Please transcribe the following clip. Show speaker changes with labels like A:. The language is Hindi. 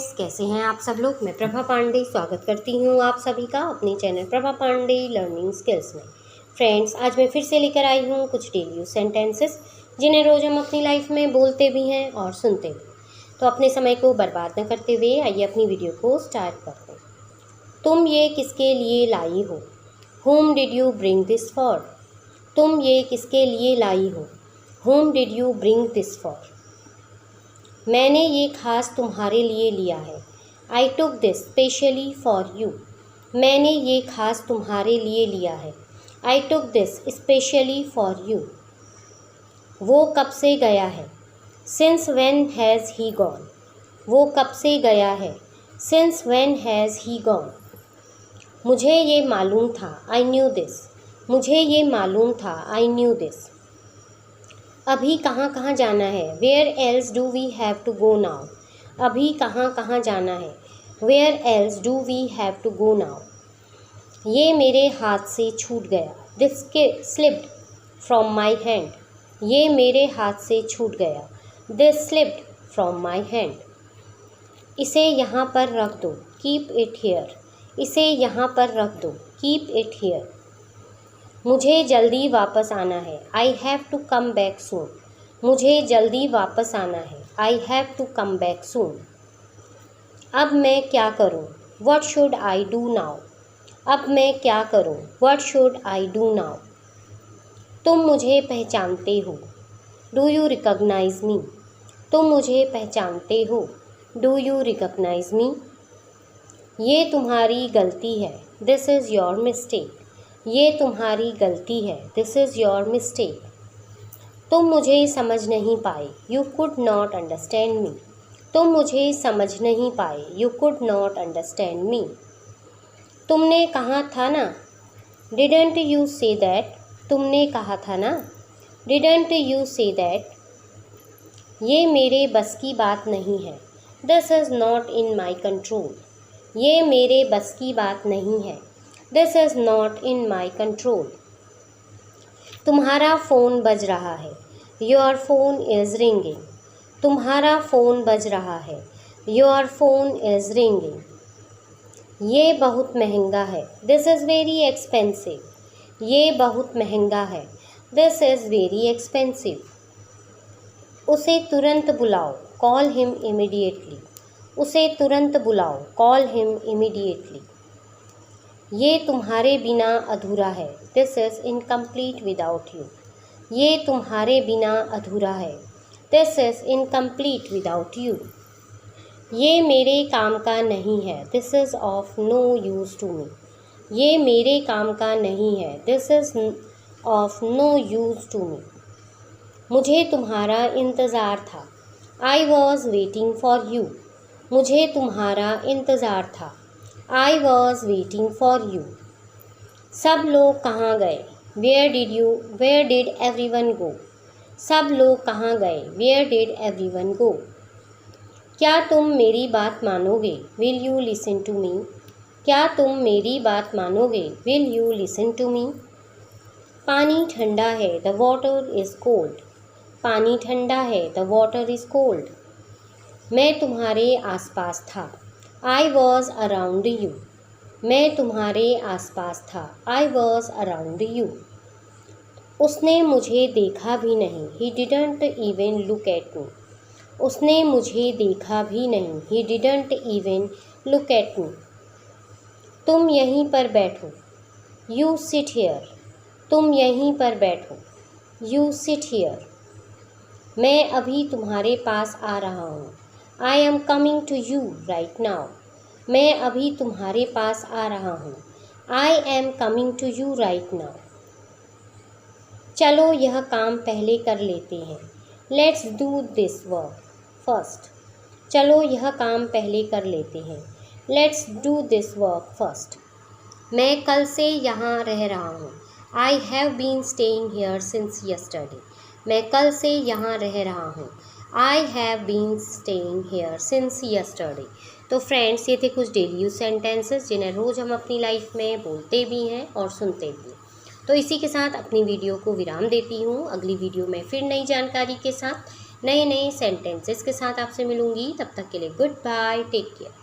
A: फ्रेंड्स, कैसे हैं आप सब लोग। मैं प्रभा पांडे स्वागत करती हूं आप सभी का अपने channel Prabha Pandey learning skills में। फ्रेंड्स, आज मैं फिर से लेकर आई हूं कुछ डेली यूज सेंटेंसेस जिन्हें रोज़ हम अपनी लाइफ में बोलते भी हैं और सुनते भी। तो अपने समय को बर्बाद न करते हुए आइए अपनी वीडियो को स्टार्ट करते हैं। तुम ये किसके लिए लाई हो? Whom did you bring this for? तुम ये किसके लिए लाई हो? Whom did you bring this for? मैंने ये खास तुम्हारे लिए लिया है। I took this specially for you. मैंने ये खास तुम्हारे लिए लिया है। I took this specially for you. वो कब से गया है? Since when has he gone? वो कब से गया है? Since when has he gone? मुझे ये मालूम था। I knew this. मुझे ये मालूम था। I knew this. अभी कहाँ कहाँ जाना है? Where else do we have to go now? अभी कहाँ कहाँ जाना है? Where else do we have to go now? ये मेरे हाथ से छूट गया। This slipped from my hand. ये मेरे हाथ से छूट गया। This slipped from my hand. इसे यहाँ पर रख दो। Keep it here. इसे यहाँ पर रख दो। Keep it here. मुझे जल्दी वापस आना है। I have to come back soon. मुझे जल्दी वापस आना है। I have to come back soon. अब मैं क्या करूं? What should I do now? अब मैं क्या करूं? What should I do now? तुम मुझे पहचानते हो। Do you recognize me? तुम मुझे पहचानते हो। Do you recognize me? ये तुम्हारी गलती है। This is your mistake. ये तुम्हारी गलती है। This is your mistake. तुम मुझे समझ नहीं पाए। You could not understand me. तुम मुझे समझ नहीं पाए। You could not understand me. तुमने कहा था ना? Didn't you say that? तुमने कहा था ना? Didn't you say that? ये मेरे बस की बात नहीं है। This is not in my control. ये मेरे बस की बात नहीं है। This is not in my control. तुम्हारा फ़ोन बज रहा है। Your phone is ringing. तुम्हारा फ़ोन बज रहा है। Your phone is ringing. ये बहुत महंगा है। This is very expensive. ये बहुत महंगा है। This is very expensive. उसे तुरंत बुलाओ। Call him immediately. उसे तुरंत बुलाओ। Call him immediately. ये तुम्हारे बिना अधूरा है। This is incomplete without you. ये तुम्हारे बिना अधूरा है। This is incomplete without you. ये मेरे काम का नहीं है। This is of no use to me. ये मेरे काम का नहीं है। This is of no use to me. मुझे तुम्हारा इंतज़ार था। I was waiting for you. मुझे तुम्हारा इंतज़ार था। I was waiting for you. सब लोग कहाँ गए? Where did everyone go? सब लोग कहाँ गए? Where did everyone go? क्या तुम मेरी बात मानोगे? Will you listen to me? क्या तुम मेरी बात मानोगे? Will you listen to me? पानी ठंडा है। The water is cold. पानी ठंडा है। The water is cold. मैं तुम्हारे आसपास था। I was around you. मैं तुम्हारे आसपास था। I was around you. उसने मुझे देखा भी नहीं। He didn't even look at me. उसने मुझे देखा भी नहीं। He didn't even look at me. तुम यहीं पर बैठो। You sit here. तुम यहीं पर बैठो। You sit here. मैं अभी तुम्हारे पास आ रहा हूँ। I am coming to you right now. मैं अभी तुम्हारे पास आ रहा हूँ। I am coming to you right now. चलो यह काम पहले कर लेते हैं। Let's do this work first. चलो यह काम पहले कर लेते हैं। Let's do this work first. मैं कल से यहाँ रह रहा हूँ। I have been staying here since yesterday. मैं कल से यहाँ रह रहा हूँ। I have been staying here since yesterday. तो फ्रेंड्स, ये थे कुछ डेली यूज सेंटेंसेस जिन्हें रोज़ हम अपनी लाइफ में बोलते भी हैं और सुनते भी हैं। तो इसी के साथ अपनी वीडियो को विराम देती हूँ। अगली वीडियो में फिर नई जानकारी के साथ नए नए सेंटेंसेस के साथ आपसे मिलूंगी। तब तक के लिए गुड बाय, टेक केयर।